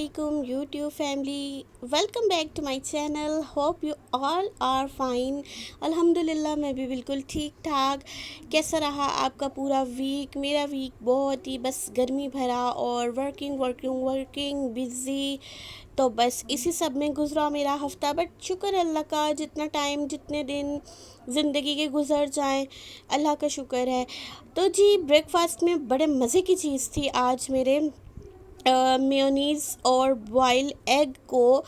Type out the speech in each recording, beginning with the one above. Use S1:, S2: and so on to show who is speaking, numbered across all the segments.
S1: Assalamualaikum YouTube family. Welcome back to my channel. Hope you all are fine. अल्हम्दुलिल्लाह मैं भी बिल्कुल ठीक ठाक। कैसा रहा आपका पूरा वीक? मेरा वीक बहुत ही बस गर्मी भरा और वर्किंग बिज़ी, तो बस इसी सब में गुज़रा मेरा हफ़्ता। बट शुक्र अल्लाह का, जितना टाइम जितने दिन ज़िंदगी के गुज़र जाएं, अल्लाह का शुक्र है। तो जी, ब्रेकफास्ट में बड़े मज़े की चीज़ थी आज मेरे। मेयोनीज़ और बॉयल एग को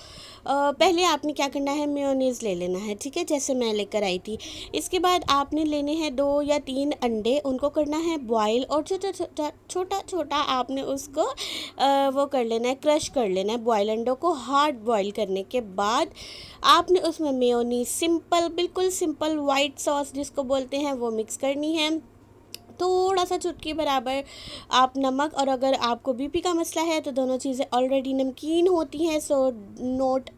S1: पहले आपने क्या करना है, मेयोनीज़ ले लेना है, ठीक है, जैसे मैं लेकर आई थी। इसके बाद आपने लेने हैं 2 या 3 अंडे, उनको करना है बॉयल, और छोटा छोटा आपने उसको वो कर लेना है, क्रश कर लेना है। बॉयल अंडों को हार्ड बॉयल करने के बाद आपने उसमें मेयोनीज़ सिंपल, बिल्कुल सिंपल वाइट सॉस जिसको बोलते हैं, वो मिक्स करनी है। थोड़ा सा चुटकी बराबर आप नमक, और अगर आपको बीपी का मसला है तो दोनों चीज़ें ऑलरेडी नमकीन होती हैं, सो नोट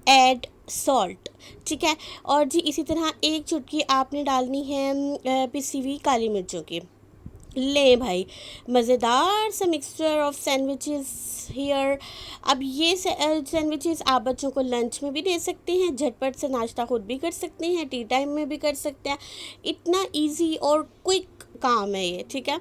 S1: ऐड सॉल्ट, ठीक है। और जी इसी तरह एक चुटकी आपने डालनी है पिसी हुई काली मिर्चों की। ले भाई, मज़ेदार सा मिक्सचर ऑफ सैंडविचेस हियर। अब ये सैंडविचेस आप बच्चों को लंच में भी दे सकते हैं, झटपट से नाश्ता खुद भी कर सकते हैं, टी टाइम में भी कर सकते हैं। इतना इजी और क्विक काम है ये, ठीक है।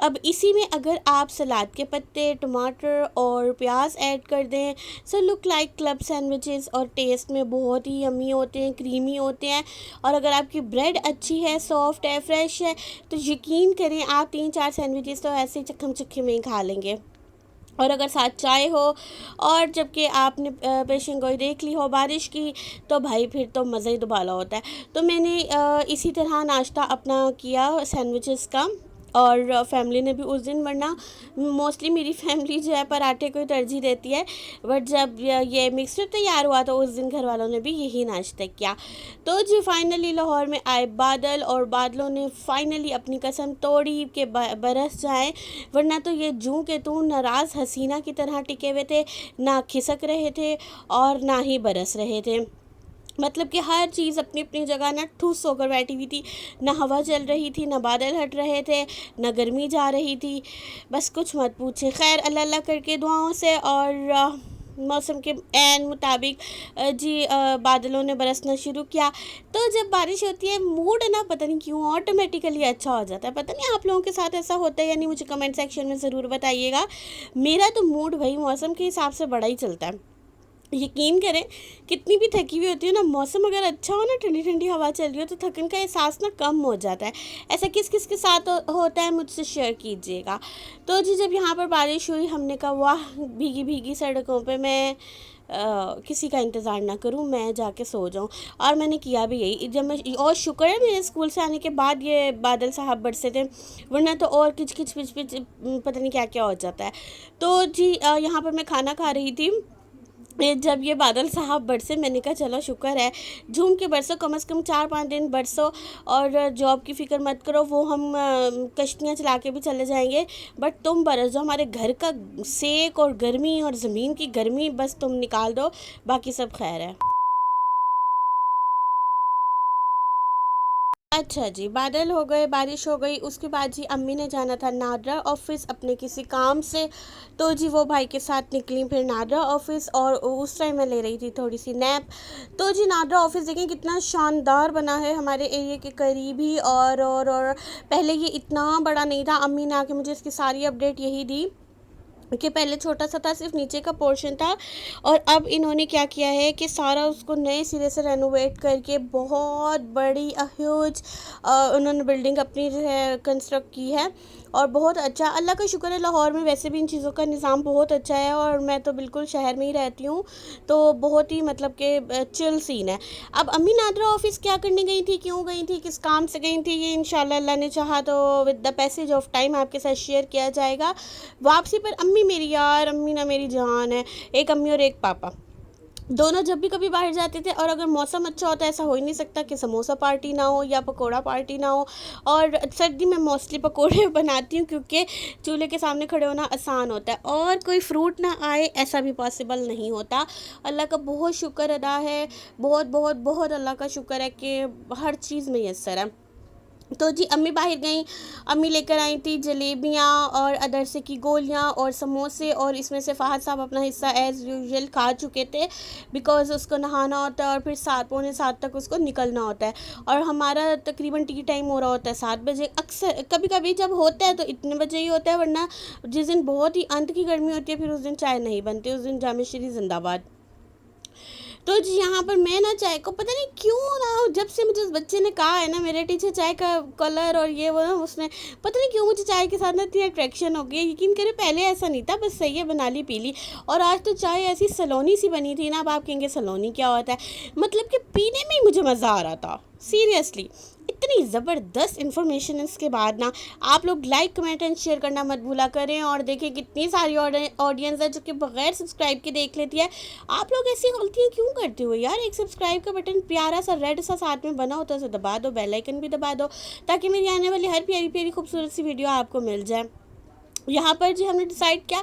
S1: अब इसी में अगर आप सलाद के पत्ते, टमाटर और प्याज ऐड कर दें, so look like club sandwiches, और टेस्ट में बहुत ही यम्मी होते हैं, क्रीमी होते हैं। और अगर आपकी ब्रेड अच्छी है, सॉफ्ट है, फ्रेश है, तो यकीन करें आप 3-4 सैंडविचेस तो ऐसे ही चक्कम चक्के में ही खा लेंगे। और अगर साथ चाय हो, और जबकि आपने पेशन गोई देख ली हो बारिश की, तो भाई फिर तो मज़ा ही दुबाला होता है। तो मैंने इसी तरह नाश्ता अपना किया सैंडविचेस का, और फैमिली ने भी उस दिन, वरना मोस्टली मेरी फैमिली जो है पराठे को ही तरजीह देती है, बट जब ये मिक्सचर तैयार हुआ तो उस दिन घर वालों ने भी यही नाश्ता किया। तो जी फाइनली लाहौर में आए बादल, और बादलों ने फाइनली अपनी कसम तोड़ी कि बरस जाए, वरना तो ये जूं के तूं नाराज़ हसीना की तरह टिके हुए थे, ना खिसक रहे थे और ना ही बरस रहे थे। मतलब कि हर चीज़ अपनी अपनी जगह ना ठूस होकर बैठी हुई थी, ना हवा चल रही थी, ना बादल हट रहे थे, ना गर्मी जा रही थी। बस कुछ मत पूछें। खैर, अल्लाह अल्लाह करके दुआओं से और मौसम के ऐन मुताबिक बादलों ने बरसना शुरू किया। तो जब बारिश होती है, मूड ना पता नहीं क्यों ऑटोमेटिकली अच्छा हो जाता है। पता नहीं आप लोगों के साथ ऐसा होता है या नहीं, मुझे कमेंट सेक्शन में ज़रूर बताइएगा। मेरा तो मूड भाई मौसम के हिसाब से बड़ा ही चलता है। यकीन करें, कितनी भी थकी हुई होती है ना, मौसम अगर अच्छा हो ना, ठंडी ठंडी हवा चल रही हो, तो थकन का एहसास ना कम हो जाता है। ऐसा किस किस के साथ होता है, मुझसे शेयर कीजिएगा। तो जी जब यहाँ पर बारिश हुई, हमने कहा वाह, भीगी भीगी सड़कों पे मैं किसी का इंतज़ार ना करूं, मैं जाके सो जाऊं। और मैंने किया भी यही। जब मैं, और शुक्र है मेरे स्कूल से आने के बाद ये बादल साहब बरसे थे, वरना तो और किच किच पिच पिच पता नहीं क्या क्या हो जाता है। तो जी यहाँ पर मैं खाना खा रही थी, जब ये बादल साहब बरसे, मैंने कहा चलो शुक्र है, झूम के बरसो, कम से कम 4-5 दिन बरसो, और जॉब की फ़िक्र मत करो, वो हम कश्तियाँ चला के भी चले जाएंगे, बट तुम बरस जाओ, हमारे घर का सेक और गर्मी और ज़मीन की गर्मी बस तुम निकाल दो, बाकी सब खैर है। अच्छा जी, बादल हो गए, बारिश हो गई, उसके बाद जी अम्मी ने जाना था नादरा ऑफिस अपने किसी काम से। तो जी वो भाई के साथ निकली फिर नादरा ऑफिस, और उस टाइम मैं ले रही थी थोड़ी सी नैप। तो जी नादरा ऑफिस देखें कितना शानदार बना है, हमारे एरिया के करीब ही, और पहले ये इतना बड़ा नहीं था। अम्मी ने आके मुझे इसकी सारी अपडेट यही दी कि पहले छोटा सा था, सिर्फ नीचे का पोर्शन था, और अब इन्होंने क्या किया है कि सारा उसको नए सिरे से रेनोवेट करके बहुत बड़ी ह्यूज उन्होंने बिल्डिंग अपनी जो है कंस्ट्रक्ट की है। और बहुत अच्छा, अल्लाह का शुक्र है, लाहौर में वैसे भी इन चीज़ों का निज़ाम बहुत अच्छा है, और मैं तो बिल्कुल शहर में ही रहती हूँ, तो बहुत ही मतलब कि चिल सीन है। अब अम्मी नादरा ऑफिस क्या करने गई थी, क्यों गई थी, किस काम से गई थी, ये इंशाल्लाह अल्लाह ने चाहा तो with the passage of time आपके साथ शेयर किया जाएगा। वापसी पर अम्मी मेरी यार, अम्मी ना मेरी जान है, एक अम्मी और एक पापा, दोनों जब भी कभी बाहर जाते थे, और अगर मौसम अच्छा होता है, ऐसा हो ही नहीं सकता कि समोसा पार्टी ना हो या पकोड़ा पार्टी ना हो। और सर्दी में मोस्टली पकोड़े बनाती हूँ, क्योंकि चूल्हे के सामने खड़े होना आसान होता है, और कोई फ्रूट ना आए ऐसा भी पॉसिबल नहीं होता। अल्लाह का बहुत शुक्र अदा है, बहुत बहुत बहुत अल्लाह का शुक्र है कि हर चीज़ में यस्सर है। तो जी अम्मी बाहर गई, अम्मी लेकर आई थी जलेबियाँ और अदरसे की गोलियाँ और समोसे, और इसमें से फ़हद साहब अपना हिस्सा एज़ यूजुअल खा चुके थे, बिकॉज़ उसको नहाना होता है और फिर 7 पौने 7 तक उसको निकलना होता है, और हमारा तकरीबन टी टाइम हो रहा होता है 7 बजे। अक्सर कभी कभी जब होता है तो इतने बजे ही होता है, वरना जिस दिन बहुत ही अंत की गर्मी होती है फिर उस दिन चाय नहीं बनती, उस दिन जामे श्री जिंदाबाद। तो जी यहाँ पर मैं ना चाय को पता नहीं क्यों ना, जब से मुझे उस बच्चे ने कहा है ना मेरे टीचर चाय का कलर और ये वो ना, उसने पता नहीं क्यों मुझे चाय के साथ ना इतनी अट्रैक्शन हो गई। यकीन करें पहले ऐसा नहीं था, बस सही है बना ली पी ली, और आज तो चाय ऐसी सलोनी सी बनी थी ना। अब आप कहेंगे सलोनी क्या होता है, मतलब कि पीने में ही मुझे मज़ा आ रहा था सीरियसली। इतनी ज़बरदस्त इन्फॉर्मेशन इसके बाद ना, आप लोग लाइक कमेंट एंड शेयर करना मत भूला करें। और देखें कितनी सारी ऑडियंस है जो कि बगैर सब्सक्राइब के देख लेती है। आप लोग ऐसी गलतियाँ क्यों करते हो यार? एक सब्सक्राइब का बटन प्यारा सा रेड सा साथ में बना होता है, उसे दबा दो, बेल आइकन भी दबा दो, ताकि मेरी आने वाली हर प्यारी प्यारी खूबसूरत सी वीडियो आपको मिल जाए। यहाँ पर जी हमने डिसाइड किया,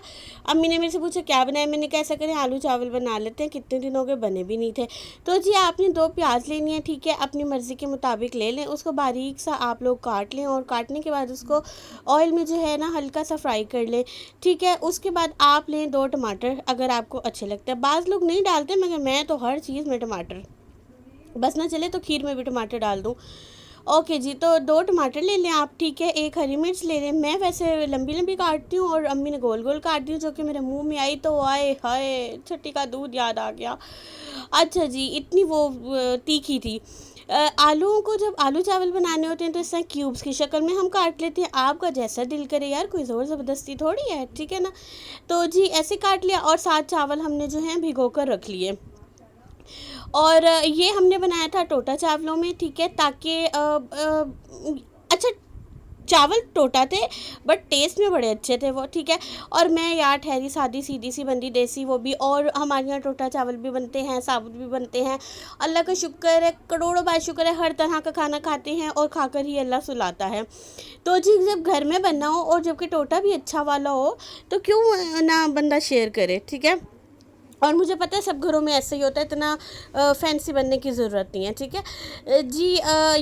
S1: अम्मी ने मेरे से पूछा क्या बनाया, मैंने कैसा करें आलू चावल बना लेते हैं, कितने दिन हो गए बने भी नहीं थे। तो जी आपने 2 प्याज लेनी है, ठीक है, अपनी मर्ज़ी के मुताबिक ले लें, उसको बारीक सा आप लोग काट लें, और काटने के बाद उसको ऑयल में जो है ना हल्का सा फ्राई कर लें, ठीक है। उसके बाद आप लें 2 टमाटर, अगर आपको अच्छे लगते हैं। बाज़ लोग नहीं डालते, मगर मैं तो हर चीज़ में टमाटर, बस ना चले तो खीर में भी टमाटर डाल दूँ। ओके जी, तो 2 टमाटर ले लें आप, ठीक है, एक हरी मिर्च ले लें। मैं वैसे लंबी लंबी काटती हूँ और अम्मी ने गोल गोल काट दी, जो कि मेरे मुंह में आई तो आए हाय छठी का दूध याद आ गया। अच्छा जी, इतनी वो तीखी थी। आलूओं को जब आलू चावल बनाने होते हैं तो इस तरह क्यूब्स की शक्ल में हम काट लेते हैं, आपका जैसा दिल करे यार, कोई ज़ोर ज़बरदस्ती थोड़ी है, ठीक है ना। तो जी ऐसे काट लिया, और 7 चावल हमने जो है भिगो कर रख लिए, और ये हमने बनाया था टोटा चावलों में, ठीक है, ताकि अच्छा चावल टोटा थे बट टेस्ट में बड़े अच्छे थे वो, ठीक है। और मैं यार ठहरी सादी सीधी सी बंदी देसी, वो भी, और हमारे यहाँ टोटा चावल भी बनते हैं, साबुत भी बनते हैं। अल्लाह का शुक्र है, करोड़ों बार शुक्र है, हर तरह का खाना खाते हैं और खाकर ही अल्लाह सुलाता है। तो जी जब घर में बनना हो और जबकि टोटा भी अच्छा वाला हो, तो क्यों ना बंदा शेयर करे, ठीक है। और मुझे पता है सब घरों में ऐसे ही होता है, इतना फैंसी बनने की ज़रूरत नहीं है, ठीक है। जी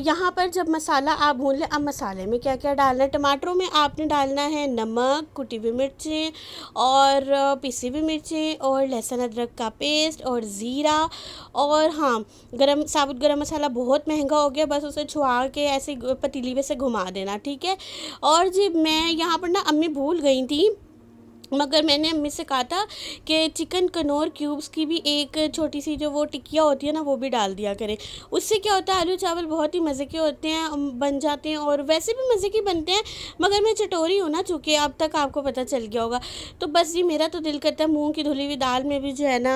S1: यहाँ पर जब मसाला आप भून लें, अब मसाले में क्या क्या डालना है। टमाटरों में आपने डालना है नमक, कुटी हुई मिर्चें और पिसी हुई मिर्चें और लहसुन अदरक का पेस्ट और ज़ीरा, और हाँ गरम साबुत गरम मसाला बहुत महंगा हो गया, बस उसे छुआ के ऐसे पतीली में से घुमा देना, ठीक है। और जी मैं यहाँ पर ना अम्मी भूल गई थी, मगर मैंने अम्मी से कहा था कि चिकन कनौर क्यूब्स की भी एक छोटी सी जो वो टिक्कियाँ होती है ना, वो भी डाल दिया करें। उससे क्या होता है, आलू चावल बहुत ही मज़े के होते हैं, बन जाते हैं, और वैसे भी मज़े के बनते हैं। मगर मैं चटोरी हूँ ना, चूँकि अब तक आपको पता चल गया होगा, तो बस ये मेरा तो दिल करता है मूँग की धुली हुई दाल में भी जो है ना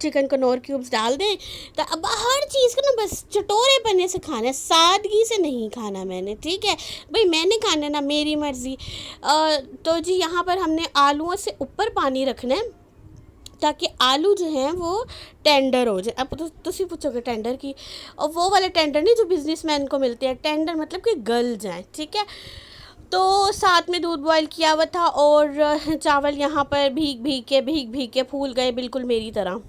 S1: चिकन कनौर क्यूब्स डाल दें। तो अब हर चीज़ को ना बस चटोरे बनने से खाना है, सादगी से नहीं खाना मैंने, ठीक है भाई, मैंने खाना ना, मेरी मर्ज़ी। तो जी यहाँ पर हमने आलूओं से ऊपर पानी रखना है, ताकि आलू जो हैं वो टेंडर हो जाए। अब तो तुसी पूछोगे टेंडर की, और वो वाले टेंडर नहीं जो बिजनेसमैन को मिलते हैं, टेंडर मतलब कि गल जाए, ठीक है। तो साथ में दूध बॉईल किया हुआ था, और चावल यहाँ पर भीग भीग के फूल गए बिल्कुल मेरी तरह।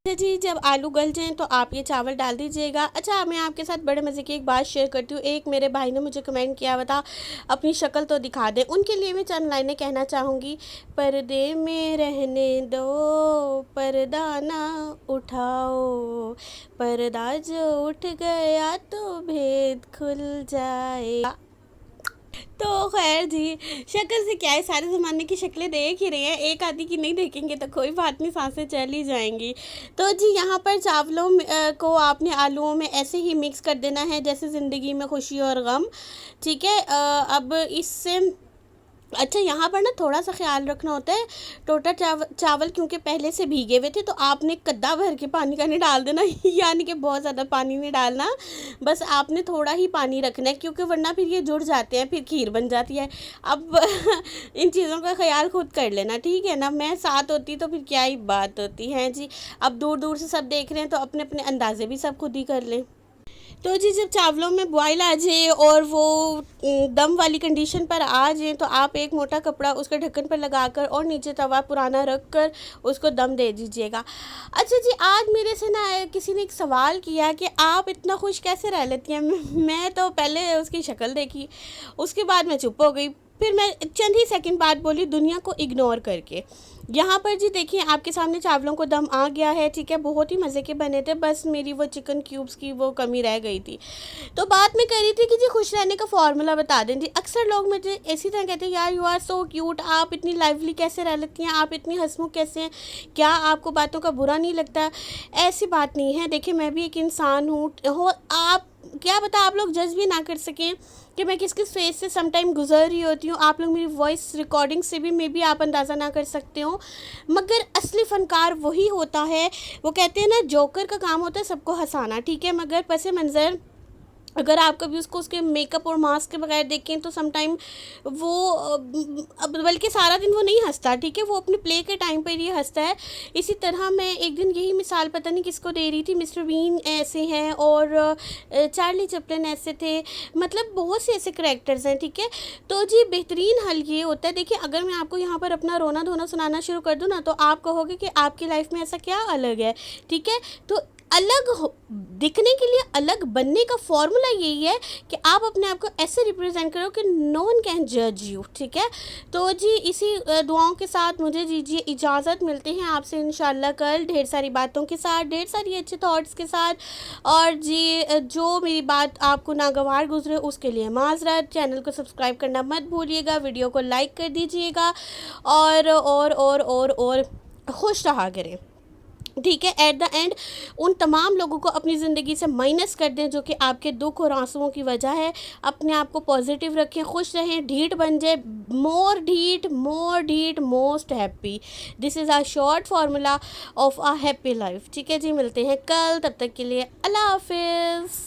S1: अच्छा जी, जब आलू गल जाएँ तो आप ये चावल डाल दीजिएगा। अच्छा मैं आपके साथ बड़े मज़े की एक बात शेयर करती हूँ। एक मेरे भाई ने मुझे कमेंट किया हुआ था, अपनी शक्ल तो दिखा दें, उनके लिए मैं चंद लाइनें कहना चाहूँगी। पर्दे में रहने दो, पर्दा ना उठाओ, पर्दा जो उठ गया तो भेद खुल जाए। तो खैर जी, शक्ल से क्या है, सारे ज़माने की शक्लें देख ही रहे हैं, एक आधी की नहीं देखेंगे तो कोई बात नहीं, सांसें चल ही जाएंगी। तो जी यहाँ पर चावलों में को आपने आलूओं में ऐसे ही मिक्स कर देना है जैसे ज़िंदगी में खुशी और गम, ठीक है। अब इससे अच्छा यहाँ पर ना थोड़ा सा ख्याल रखना होता है, टोटा चावल क्योंकि पहले से भीगे हुए थे, तो आपने कद्दा भर के पानी का नहीं डाल देना यानी कि बहुत ज़्यादा पानी नहीं डालना, बस आपने थोड़ा ही पानी रखना है, क्योंकि वरना फिर ये जुड़ जाते हैं, फिर खीर बन जाती है। अब इन चीज़ों का ख्याल खुद कर लेना, ठीक है ना। मैं साथ होती तो फिर क्या ही बात होती है जी। अब दूर दूर से सब देख रहे हैं तो अपने अपने अंदाजे भी सब खुद ही कर लें। तो जी जब चावलों में बॉयल आ जाए और वो दम वाली कंडीशन पर आ जाए तो आप एक मोटा कपड़ा उसके ढक्कन पर लगाकर और नीचे तवा पुराना रख कर उसको दम दे दीजिएगा। अच्छा जी, आज मेरे से ना किसी ने एक सवाल किया कि आप इतना खुश कैसे रह लेती हैं। मैं तो पहले उसकी शक्ल देखी, उसके बाद मैं चुप हो गई, फिर मैं चंद ही सेकंड बाद बोली दुनिया को इग्नोर करके। यहाँ पर जी देखिए आपके सामने चावलों को दम आ गया है, ठीक है, बहुत ही मज़े के बने थे, बस मेरी वो चिकन क्यूब्स की वो कमी रह गई थी। तो बात मैं कह रही थी कि जी खुश रहने का फॉर्मूला बता दें जी। अक्सर लोग मुझे इसी तरह कहते हैं यार यू आर सो क्यूट, आप इतनी लाइवली कैसे रह लेती हैं, आप इतनी हंसमुख कैसे हैं, क्या आपको बातों का बुरा नहीं लगता। ऐसी बात नहीं है, देखिए मैं भी एक इंसान हूँ, हो आप क्या पता आप लोग जज भी ना कर सकें कि मैं किस किस फेज से समटाइम गुजर रही होती हूँ। आप लोग मेरी वॉइस रिकॉर्डिंग से भी मे बी आप अंदाज़ा ना कर सकते हो, मगर असली फ़नकार वही होता है। वो कहते हैं ना जोकर का काम होता है सबको हंसाना, ठीक है, मगर पस मंज़र अगर आप कभी उसको उसके मेकअप और मास्क के बगैर देखें तो समटाइम वो बल्कि सारा दिन वो नहीं हंसता, ठीक है, वो अपने प्ले के टाइम पर ही हंसता है। इसी तरह मैं एक दिन यही मिसाल पता नहीं किसको दे रही थी, मिस्टर बीन ऐसे हैं और चार्ली चैपलिन ऐसे थे, मतलब बहुत से ऐसे करेक्टर्स हैं, ठीक है। तो जी बेहतरीन हल ये होता है, देखिए अगर मैं आपको यहाँ पर अपना रोना धोना सुनाना शुरू कर दूँ ना तो आप कहोगे कि आपकी लाइफ में ऐसा क्या अलग है, ठीक है। तो अलग दिखने के लिए अलग बनने का फॉर्मूला यही है कि आप अपने आप को ऐसे रिप्रेजेंट करो कि नो वन कैन जज यू, ठीक है। तो जी इसी दुआओं के साथ मुझे दीजिए इजाज़त, मिलते हैं आपसे इंशाल्लाह कल ढेर सारी बातों के साथ, ढेर सारी अच्छे थॉट्स के साथ। और जी जो मेरी बात आपको नागवार गुजरे उसके लिए माजरत। चैनल को सब्सक्राइब करना मत भूलिएगा, वीडियो को लाइक कर दीजिएगा और खुश रहा करें, ठीक है। एट द एंड उन तमाम लोगों को अपनी ज़िंदगी से माइनस कर दें जो कि आपके दुख और आंसुओं की वजह है। अपने आप को पॉजिटिव रखें, खुश रहें, ढीठ बन जाए, मोर ढीठ most happy. This is a short formula of a happy life, ठीक है जी। मिलते हैं कल, तब तक के लिए अल्लाह हाफिज़।